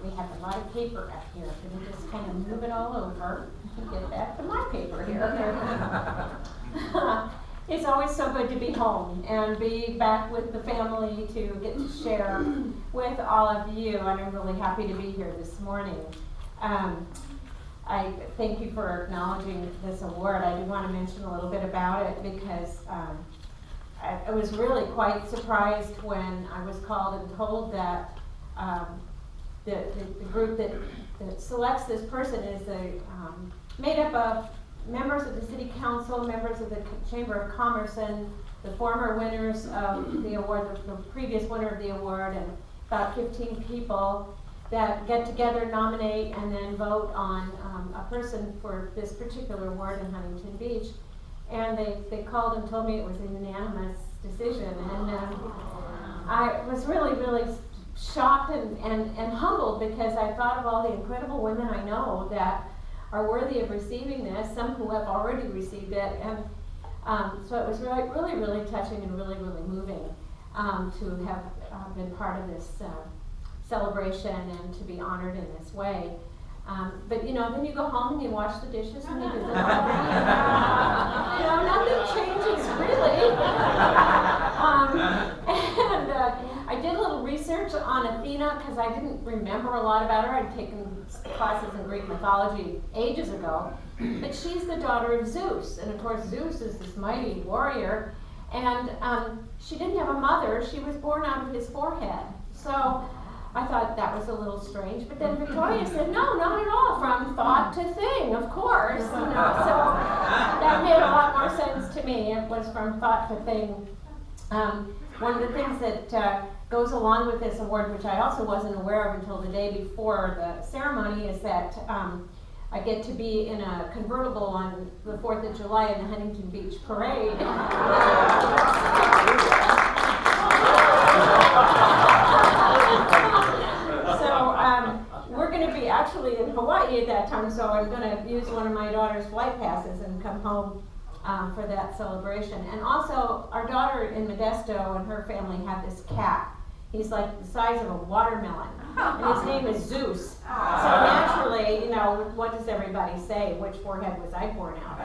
we have a lot of paper up here. Can we just kind of move it all over and get back to my paper here? It's always so good to be home and be back with the family to get to share with all of you, and I'm really happy to be here this morning. I thank you for acknowledging this award. I do want to mention a little bit about it because I was really quite surprised when I was called and told that the group that selects this person is made up of members of the City Council, members of the Chamber of Commerce, and the former winners of the award, the previous winner of the award, and about 15 people that get together, nominate, and then vote on a person for this particular award in Huntington Beach. And they called and told me it was a unanimous decision. And I was really, really shocked and humbled because I thought of all the incredible women I know that are worthy of receiving this, some who have already received it. And so it was really, really, really touching and really, really moving to have been part of this celebration and to be honored in this way. But you know, then you go home and you wash the dishes and you do the laundry. You know, nothing changes really. I did a little research on Athena because I didn't remember a lot about her. I'd taken classes in Greek mythology ages ago. But she's the daughter of Zeus, and of course Zeus is this mighty warrior. And she didn't have a mother. She was born out of his forehead. So I thought that was a little strange, but then Victoria said, no, not at all, from thought to thing, of course. You know, so that made a lot more sense to me. It was from thought to thing. One of the things that goes along with this award, which I also wasn't aware of until the day before the ceremony, is that I get to be in a convertible on the 4th of July in the Huntington Beach Parade. We're going to be actually in Hawaii at that time, so I'm going to use one of my daughter's flight passes and come home for that celebration. And also, our daughter in Modesto and her family have this cat. He's like the size of a watermelon, and his name is Zeus. So naturally, you know, what does everybody say? Which forehead was I born out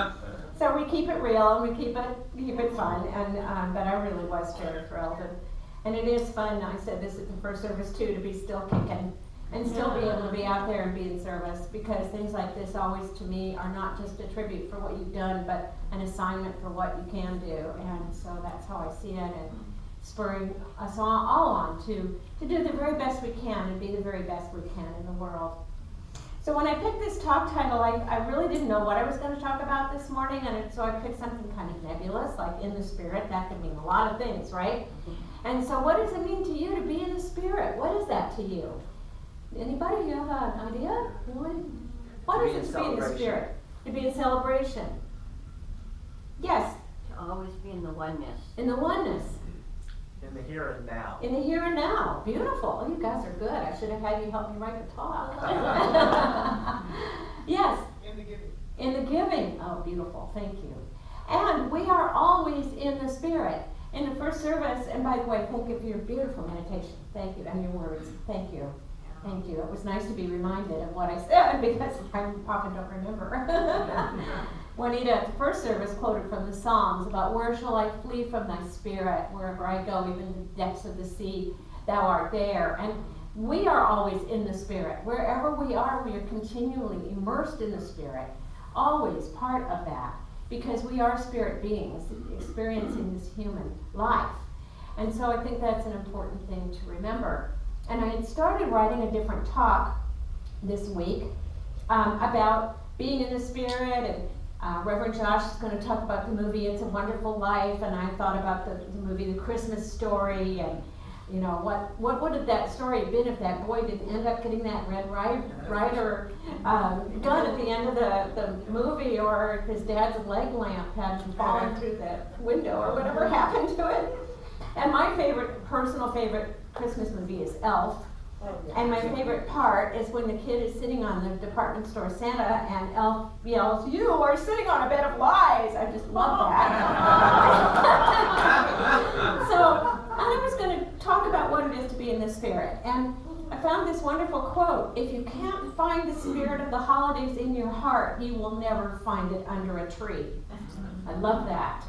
of? So we keep it real and we keep it fun, and but I really was very thrilled. And it is fun. I said this at the first service too, to be still kicking and still be able to be out there and be in service, because things like this always to me are not just a tribute for what you've done, but an assignment for what you can do. And so that's how I see it, and spurring us all on to do the very best we can and be the very best we can in the world. So when I picked this talk title, I really didn't know what I was going to talk about this morning, and so I picked something kind of nebulous, like in the Spirit. That could mean a lot of things, right? And so what does it mean to you to be in the Spirit? What is that to you? Anybody, you have an idea? What is it to be in the Spirit? To be in celebration. Yes? To always be in the oneness. In the oneness. In the here and now. In the here and now. Beautiful. Oh, you guys are good. I should have had you help me write the talk. Yes? In the giving. In the giving. Oh, beautiful. Thank you. And we are always in the Spirit. In the first service, and by the way, thank you for your beautiful meditation. Thank you, and your words. Thank you. Thank you. It was nice to be reminded of what I said, because I often don't remember. Juanita at the first service quoted from the Psalms about, where shall I flee from thy Spirit? Wherever I go, even the depths of the sea, thou art there. And we are always in the Spirit. Wherever we are continually immersed in the Spirit, always part of that, because we are spirit beings experiencing this human life. And so I think that's an important thing to remember. And I had started writing a different talk this week about being in the Spirit, and Reverend Josh is going to talk about the movie It's a Wonderful Life, and I thought about the movie The Christmas Story, and you know, what would have that story have been if that boy didn't end up getting that Red Ryder gun at the end of the movie, or if his dad's leg lamp hadn't fallen through the window, or whatever happened to it. And my personal favorite Christmas movie is Elf. And my favorite part is when the kid is sitting on the department store Santa and Elf yells, "You are sitting on a bed of lies." I just love that. So I was going to talk about what it is to be in the Spirit. And I found this wonderful quote: if you can't find the spirit of the holidays in your heart, you will never find it under a tree. I love that.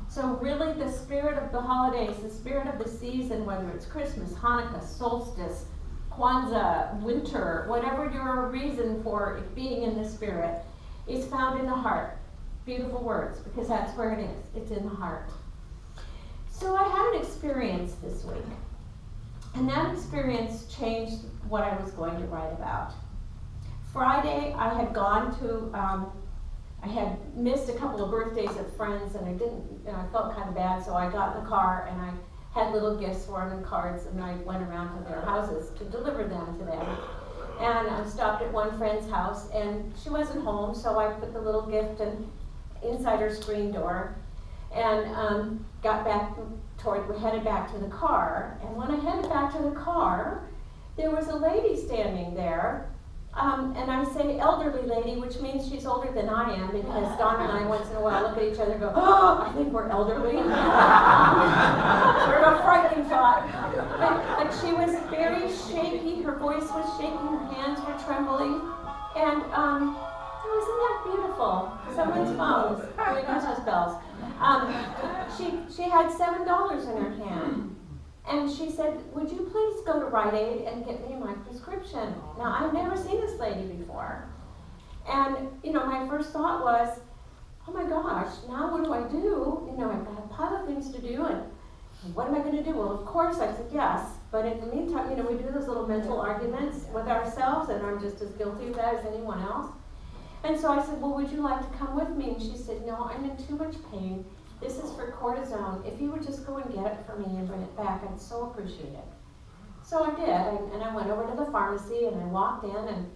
So really the spirit of the holidays, the spirit of the season, whether it's Christmas, Hanukkah, solstice, Kwanzaa, winter, whatever your reason for being in the Spirit, is found in the heart. Beautiful words, because that's where it is. It's in the heart. So I had an experience this week. And that experience changed what I was going to write about. Friday, I had gone to, I had missed a couple of birthdays of friends, and I felt kind of bad, so I got in the car and I had little gifts for them and cards, and I went around to their houses to deliver them to them. And I stopped at one friend's house, and she wasn't home, so I put the little gift inside her screen door, and headed back to the car. And when I headed back to the car, there was a lady standing there, and I say elderly lady, which means she's older than I am, because Don and I once in a while look at each other and go, oh, I think we're elderly. Sort of a frightening thought. But she was very shaky, her voice was shaking, her hands were trembling, and isn't that beautiful? Someone's phone is doing Christmas bells. She had $7 in her hand. And she said, would you please go to Rite Aid and get me my prescription? Now, I've never seen this lady before. And, my first thought was, oh my gosh, now what do I do? I've got a pile of things to do, and what am I going to do? Well, of course, I said yes. But in the meantime, we do those little mental arguments with ourselves, and I'm just as guilty of that as anyone else. And so I said, well, would you like to come with me? And she said, no, I'm in too much pain. This is for cortisone. If you would just go and get it for me and bring it back, I'd so appreciate it. So I did, and I went over to the pharmacy, and I walked in, and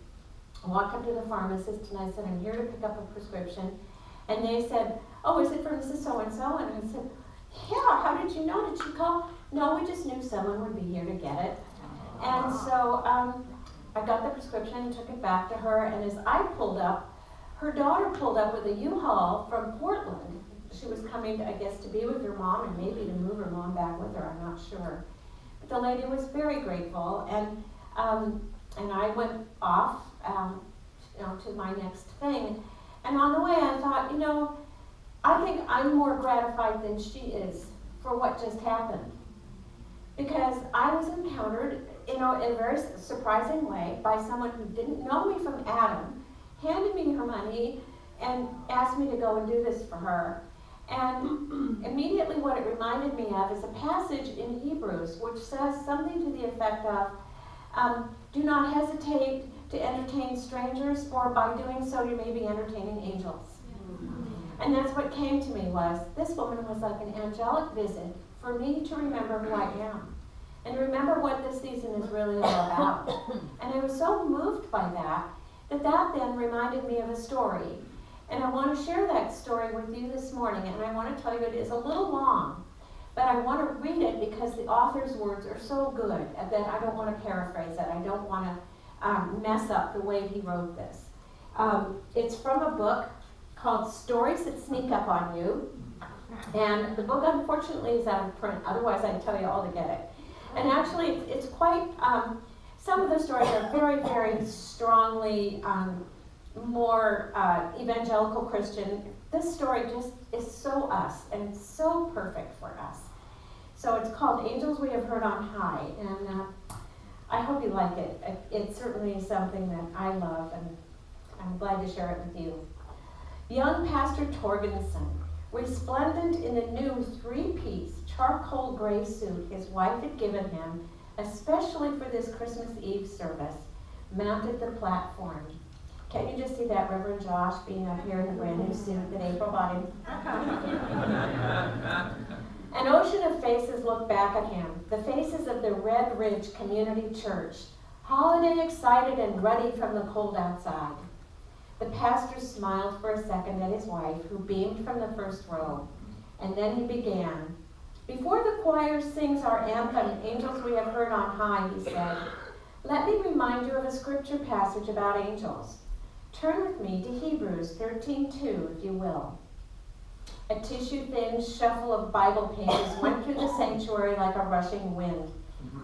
I walked up to the pharmacist, and I said, I'm here to pick up a prescription. And they said, oh, is it for Mrs. So-and-so? And I said, yeah, how did you know? Did you call? No, we just knew someone would be here to get it. And so I got the prescription and took it back to her, and as I pulled up, her daughter pulled up with a U-Haul from Portland. She was coming, I guess, to be with her mom, and maybe to move her mom back with her, I'm not sure. But the lady was very grateful, and I went off to my next thing. And on the way I thought, I think I'm more gratified than she is for what just happened. Because I was encountered, in a very surprising way by someone who didn't know me from Adam, handed me her money and asked me to go and do this for her. And immediately what it reminded me of is a passage in Hebrews which says something to the effect of, do not hesitate to entertain strangers, for by doing so you may be entertaining angels. And that's what came to me was, this woman was like an angelic visit for me to remember who I am. And remember what this season is really all about. And I was so moved by that then reminded me of a story. And I want to share that story with you this morning, and I want to tell you it is a little long, but I want to read it because the author's words are so good that I don't want to paraphrase it. I don't want to mess up the way he wrote this. It's from a book called Stories That Sneak Up on You, and the book unfortunately is out of print, otherwise I'd tell you all to get it. And actually it's quite, some of the stories are very, very strongly more evangelical Christian. This story just is so us, and it's so perfect for us. So it's called Angels We Have Heard on High, and I hope you like it. It certainly is something that I love, and I'm glad to share it with you. Young Pastor Torgensen, resplendent in a new three-piece charcoal gray suit his wife had given him, especially for this Christmas Eve service, mounted the platform. Can you just see that Reverend Josh being up here in the brand new suit that April bought him? An ocean of faces looked back at him, the faces of the Red Ridge Community Church, holiday excited and ready from the cold outside. The pastor smiled for a second at his wife, who beamed from the first row, and then he began. Before the choir sings our anthem, Angels We Have Heard on High, he said, let me remind you of a scripture passage about angels. Turn with me to Hebrews 13:2, if you will. A tissue-thin shuffle of Bible pages went through the sanctuary like a rushing wind.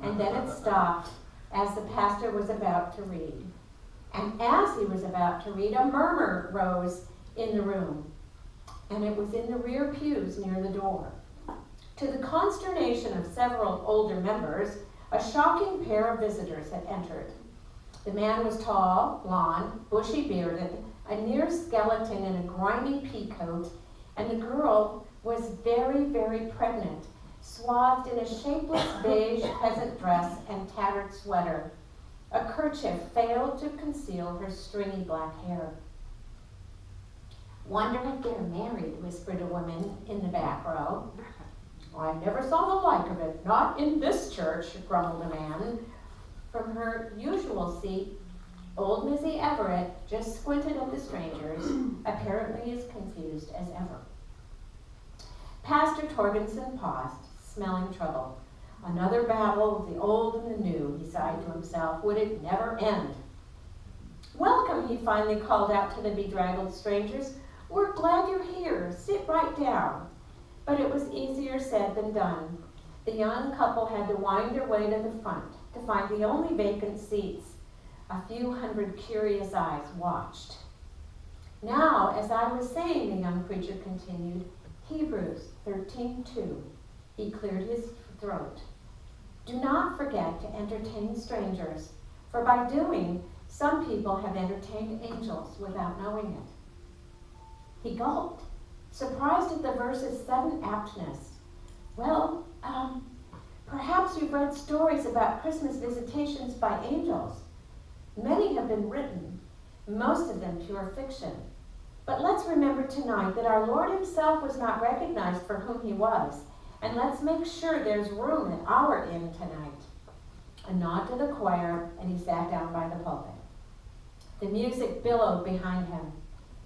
and then it stopped as the pastor was about to read. And as he was about to read, a murmur rose in the room, and it was in the rear pews near the door. To the consternation of several older members, a shocking pair of visitors had entered. The man was tall, blond, bushy-bearded, a near skeleton in a grimy pea coat, and the girl was very, very pregnant, swathed in a shapeless beige peasant dress and tattered sweater. A kerchief failed to conceal her stringy black hair. "Wonder if they're married," whispered a woman in the back row. "I never saw the like of it, not in this church," grumbled a man. From her usual seat, old Missy Everett just squinted at the strangers, apparently as confused as ever. Pastor Torgensen paused, smelling trouble. Another battle of the old and the new, he sighed to himself. Would it never end? "Welcome," he finally called out to the bedraggled strangers. "We're glad you're here. Sit right down." But it was easier said than done. The young couple had to wind their way to the front to find the only vacant seats. A few hundred curious eyes watched. "Now, as I was saying," the young preacher continued, Hebrews 13:2. He cleared his throat. "Do not forget to entertain strangers, for by doing, some people have entertained angels without knowing it." He gulped, surprised at the verse's sudden aptness. "Well, perhaps you've read stories about Christmas visitations by angels. Many have been written, most of them pure fiction. But let's remember tonight that our Lord himself was not recognized for whom he was, and let's make sure there's room at our inn tonight." A nod to the choir, and he sat down by the pulpit. The music billowed behind him.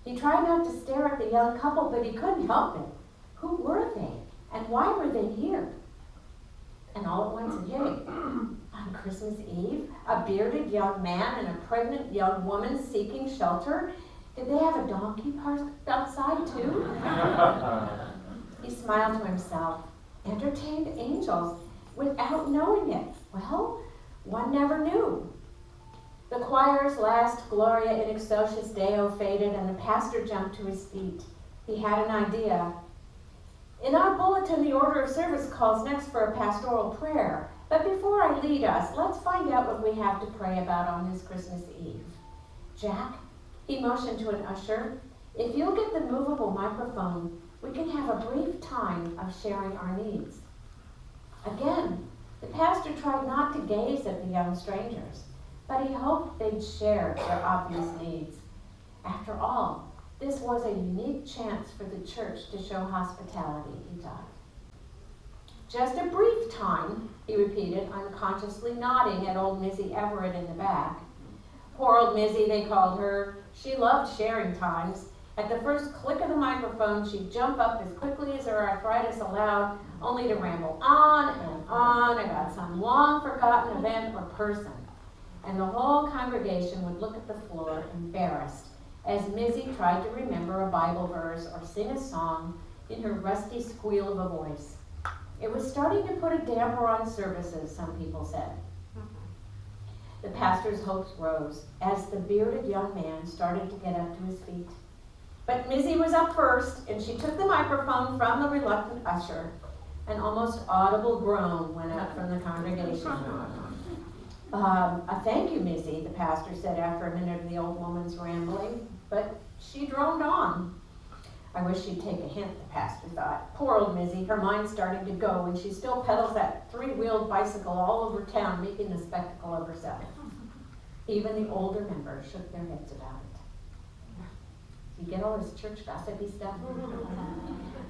He tried not to stare at the young couple, but he couldn't help it. Who were they, and why were they here? And all at once it hit him. On Christmas Eve, a bearded young man and a pregnant young woman seeking shelter? Did they have a donkey parked outside too? He smiled to himself. Entertained angels without knowing it. Well, one never knew. The choir's last Gloria in excelsis Deo faded, and the pastor jumped to his feet. He had an idea. "In our bulletin, the order of service calls next for a pastoral prayer. But before I lead us, let's find out what we have to pray about on this Christmas Eve. Jack," he motioned to an usher, "if you'll get the movable microphone, we can have a brief time of sharing our needs." Again, the pastor tried not to gaze at the young strangers, but he hoped they'd share their obvious needs. After all, this was a unique chance for the church to show hospitality, he thought. "Just a brief time," he repeated, unconsciously nodding at old Missy Everett in the back. Poor old Missy, they called her. She loved sharing times. At the first click of the microphone, she'd jump up as quickly as her arthritis allowed, only to ramble on about some long-forgotten event or person. And the whole congregation would look at the floor, embarrassed, as Missy tried to remember a Bible verse or sing a song in her rusty squeal of a voice. It was starting to put a damper on services, some people said. The pastor's hopes rose as the bearded young man started to get up to his feet. But Missy was up first, and she took the microphone from the reluctant usher. An almost audible groan went up from the congregation. Thank you, Missy," the pastor said after a minute of the old woman's rambling, but she droned on. I wish she'd take a hint, the pastor thought. Poor old Missy, her mind's starting to go, and she still pedals that three-wheeled bicycle all over town, making a spectacle of herself. Even the older members shook their heads about it. You get all this church gossipy stuff?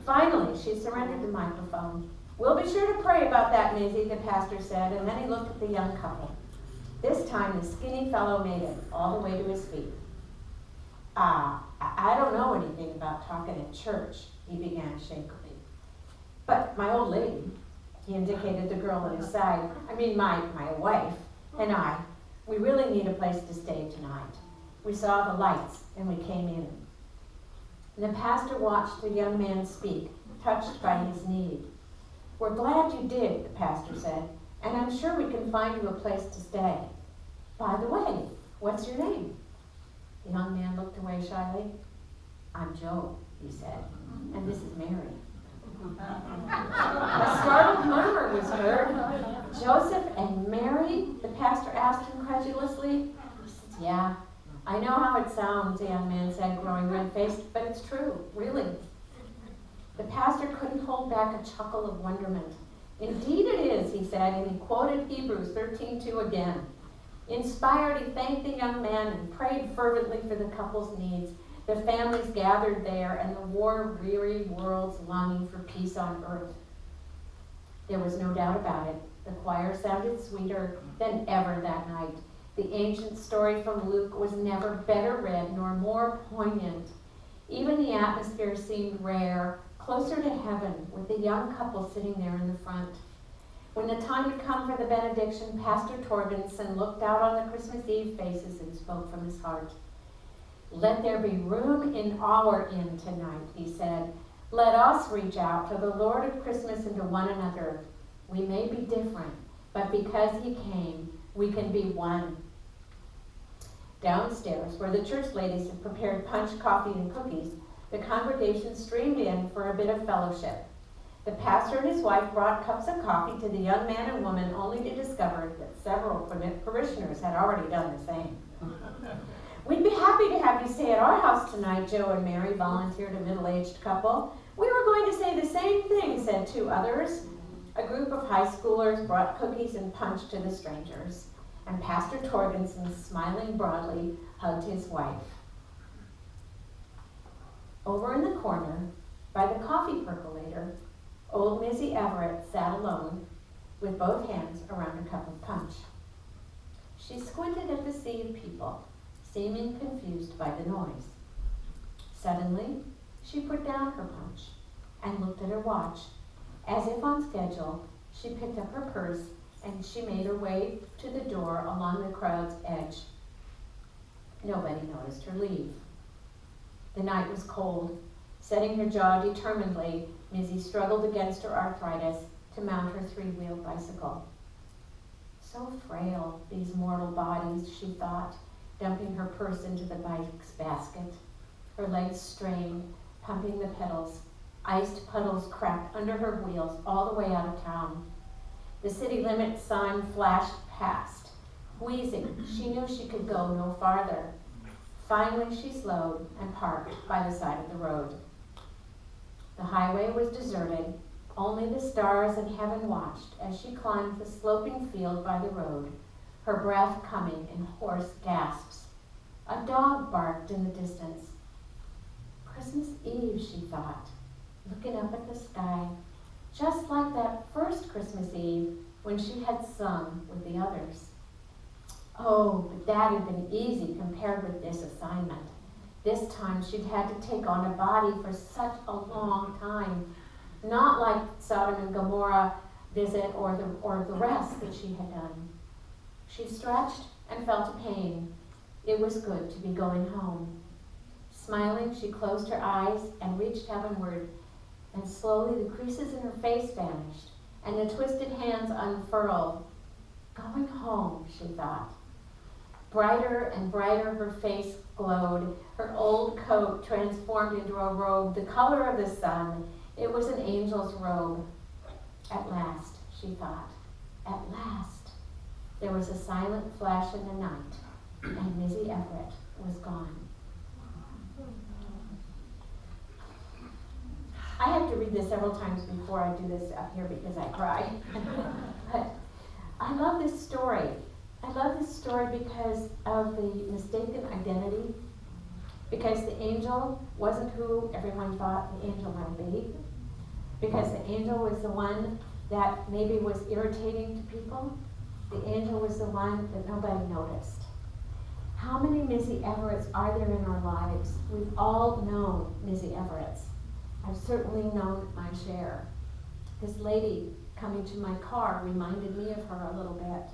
Finally, she surrendered the microphone. "We'll be sure to pray about that, Missy," the pastor said, and then he looked at the young couple. This time, the skinny fellow made it all the way to his feet. I don't know anything about talking at church," he began shakily. "But my old lady," he indicated the girl at his side, my wife and I, we really need a place to stay tonight. We saw the lights and we came in." And the pastor watched the young man speak, touched by his need. "We're glad you did," the pastor said. and I'm sure we can find you a place to stay. By the way, what's your name? The young man looked away shyly. I'm Joe, he said, and this is Mary. A startled murmur was heard. Joseph and Mary? The pastor asked incredulously. He said, yeah, I know how it sounds, the young man said, growing red-faced, but it's true, really. The pastor couldn't hold back a chuckle of wonderment. Indeed it is, he said, and he quoted Hebrews 13:2 again. Inspired, he thanked the young man and prayed fervently for the couple's needs. The families gathered there, and the war-weary world's longing for peace on earth. There was no doubt about it. The choir sounded sweeter than ever that night. The ancient story from Luke was never better read nor more poignant. Even the atmosphere seemed rare, closer to heaven, with the young couple sitting there in the front. When the time had come for the benediction, Pastor Torgensen looked out on the Christmas Eve faces and spoke from his heart. Let there be room in our inn tonight, he said. Let us reach out to the Lord of Christmas and to one another. We may be different, but because he came, we can be one. Downstairs, where the church ladies had prepared punch, coffee, and cookies, the congregation streamed in for a bit of fellowship. The pastor and his wife brought cups of coffee to the young man and woman, only to discover that several parishioners had already done the same. We'd be happy to have you stay at our house tonight, Joe and Mary, volunteered a middle-aged couple. We were going to say the same thing, said two others. A group of high schoolers brought cookies and punch to the strangers, and Pastor Torgensen, smiling broadly, hugged his wife. Over in the corner, by the coffee percolator, old Missy Everett sat alone, with both hands around a cup of punch. She squinted at the sea of people, seeming confused by the noise. Suddenly, she put down her punch and looked at her watch. As if on schedule, she picked up her purse and she made her way to the door along the crowd's edge. Nobody noticed her leave. The night was cold. Setting her jaw determinedly, Missy struggled against her arthritis to mount her three-wheeled bicycle. So frail, these mortal bodies, she thought, dumping her purse into the bike's basket. Her legs strained, pumping the pedals. Iced puddles cracked under her wheels all the way out of town. The city limit sign flashed past. Wheezing, she knew she could go no farther. Finally, she slowed and parked by the side of the road. The highway was deserted. Only the stars in heaven watched as she climbed the sloping field by the road, her breath coming in hoarse gasps. A dog barked in the distance. Christmas Eve, she thought, looking up at the sky, just like that first Christmas Eve when she had sung with the others. Oh, but that had been easy compared with this assignment. This time she'd had to take on a body for such a long time, not like Sodom and Gomorrah visit or the rest that she had done. She stretched and felt a pain. It was good to be going home. Smiling, she closed her eyes and reached heavenward, and slowly the creases in her face vanished, and the twisted hands unfurled. Going home, she thought. Brighter and brighter her face glowed, her old coat transformed into a robe, the color of the sun. It was an angel's robe. At last, she thought, at last. There was a silent flash in the night, and Missy Everett was gone. I have to read this several times before I do this up here because I cry. But I love this story. I love this story because of the mistaken identity, because the angel wasn't who everyone thought the angel might be, because the angel was the one that maybe was irritating to people. The angel was the one that nobody noticed. How many Missy Everetts are there in our lives? We've all known Missy Everetts. I've certainly known my share. This lady coming to my car reminded me of her a little bit.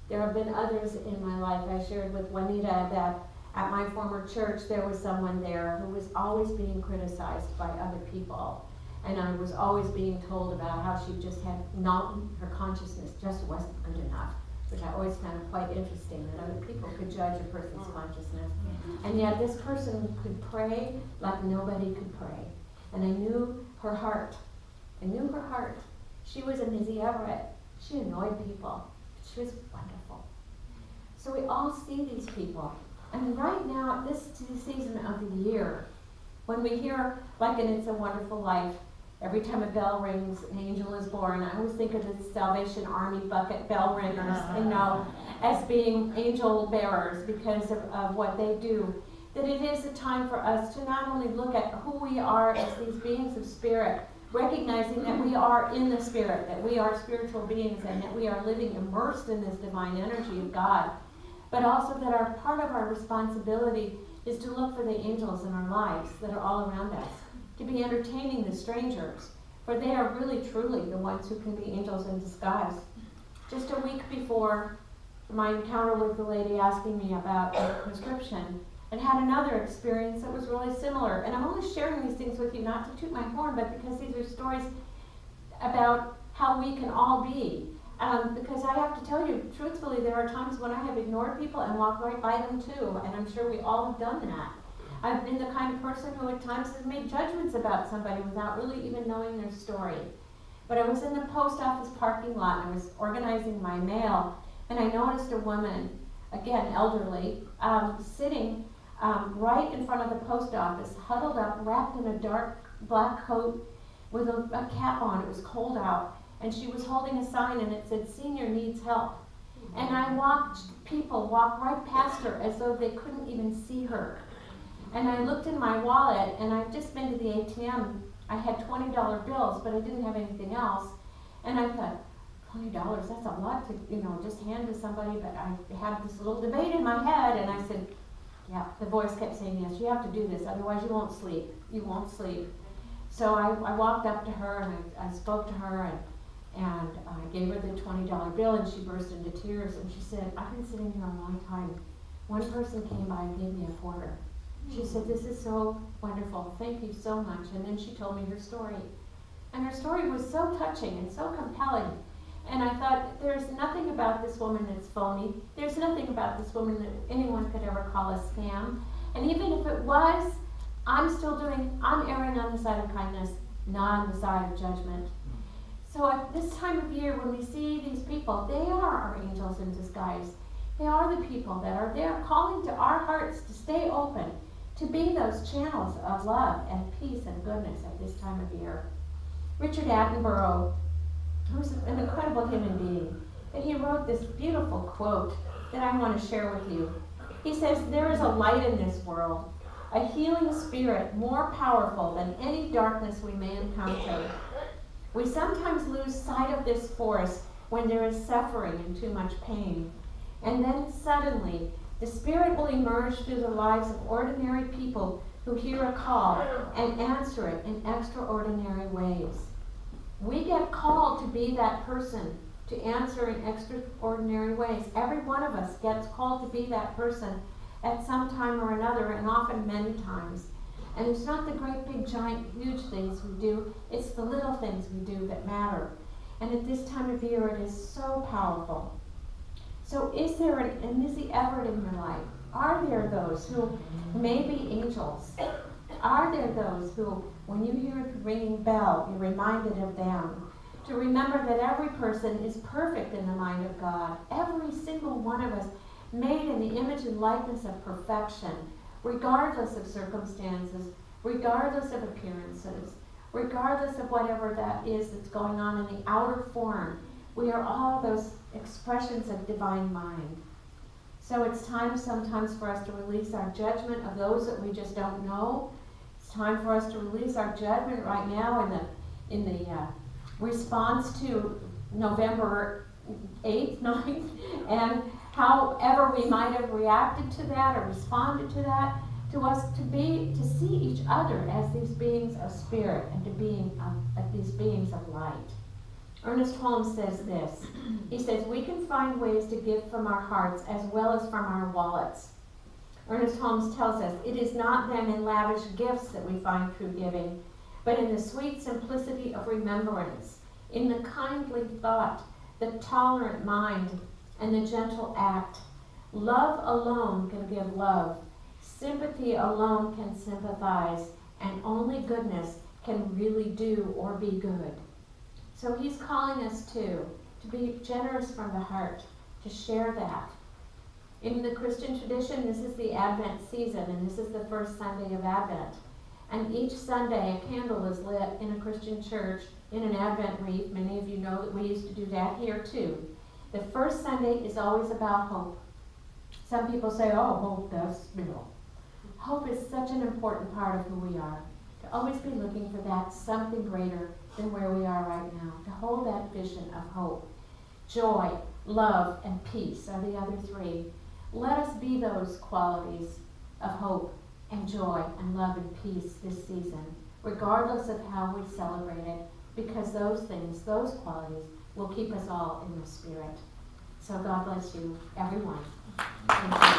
There have been others in my life. I shared with Juanita that at my former church there was someone there who was always being criticized by other people. And I was always being told about how she just had not, her consciousness just wasn't good enough, which I always found quite interesting, that other people could judge a person's consciousness. And yet this person could pray like nobody could pray. And I knew her heart. I knew her heart. She was a Missy Everett. She annoyed people. She was wonderful. So we all see these people. And right now, at this season of the year, when we hear, like in It's a Wonderful Life, every time a bell rings, an angel is born. I always think of the Salvation Army bucket bell ringers, as being angel bearers because of what they do. That it is a time for us to not only look at who we are as these beings of spirit, recognizing that we are in the spirit, that we are spiritual beings, and that we are living immersed in this divine energy of God, but also that our part of our responsibility is to look for the angels in our lives that are all around us, to be entertaining the strangers, for they are really truly the ones who can be angels in disguise. Just a week before my encounter with the lady asking me about a prescription, and had another experience that was really similar. And I'm only sharing these things with you not to toot my horn, but because these are stories about how we can all be. Because I have to tell you, truthfully, there are times when I have ignored people and walked right by them too, and I'm sure we all have done that. I've been the kind of person who at times has made judgments about somebody without really even knowing their story. But I was in the post office parking lot and I was organizing my mail, and I noticed a woman, again elderly, sitting right in front of the post office, huddled up, wrapped in a dark black coat with a cap on. It was cold out. And she was holding a sign and it said, "Senior needs help." And I watched people walk right past her as though they couldn't even see her. And I looked in my wallet, and I'd just been to the ATM. I had $20 bills, but I didn't have anything else. And I thought, $20, that's a lot to, just hand to somebody. But I had this little debate in my head, and I said, yeah, the voice kept saying, yes, you have to do this, otherwise you won't sleep. You won't sleep. So I walked up to her, and I spoke to her, and I gave her the $20 bill, and she burst into tears, and she said, I've been sitting here a long time. One person came by and gave me a quarter. She said, this is so wonderful, thank you so much. And then she told me her story. And her story was so touching and so compelling. And I thought, there's nothing about this woman that's phony. There's nothing about this woman that anyone could ever call a scam. And even if it was, I'm erring on the side of kindness, not on the side of judgment. So at this time of year, when we see these people, they are our angels in disguise. They are the people that are there calling to our hearts to stay open, to be those channels of love and peace and goodness at this time of year. Richard Attenborough, who's an incredible human being, and he wrote this beautiful quote that I want to share with you. He says, there is a light in this world, a healing spirit more powerful than any darkness we may encounter. We sometimes lose sight of this force when there is suffering and too much pain. And then suddenly, the Spirit will emerge through the lives of ordinary people who hear a call and answer it in extraordinary ways. We get called to be that person, to answer in extraordinary ways. Every one of us gets called to be that person at some time or another, and often many times. And it's not the great, big, giant, huge things we do, it's the little things we do that matter. And at this time of year, it is so powerful. So is there a Missy Everett in your life? Are there those who may be angels? Are there those who, when you hear a ringing bell, you're reminded of them? To remember that every person is perfect in the mind of God. Every single one of us made in the image and likeness of perfection, regardless of circumstances, regardless of appearances, regardless of whatever that is that's going on in the outer form. We are all those expressions of divine mind. So it's time sometimes for us to release our judgment of those that we just don't know. It's time for us to release our judgment right now in the response to November 8th, 9th, and however we might have reacted to that or responded to that, to us to see each other as these beings of spirit and these beings of light. Ernest Holmes says this. He says, we can find ways to give from our hearts as well as from our wallets. Ernest Holmes tells us, it is not then in lavish gifts that we find true giving, but in the sweet simplicity of remembrance, in the kindly thought, the tolerant mind, and the gentle act. Love alone can give love. Sympathy alone can sympathize, and only goodness can really do or be good. So he's calling us to be generous from the heart, to share that. In the Christian tradition, this is the Advent season, and this is the first Sunday of Advent. And each Sunday, a candle is lit in a Christian church in an Advent wreath. Many of you know that we used to do that here too. The first Sunday is always about hope. Some people say, oh, hope, that's, Hope is such an important part of who we are. To always be looking for that something greater than where we are right now. To hold that vision of hope. Joy, love, and peace are the other three. Let us be those qualities of hope and joy and love and peace this season, regardless of how we celebrate it, because those things, those qualities, will keep us all in the Spirit. So God bless you, everyone. Thank you.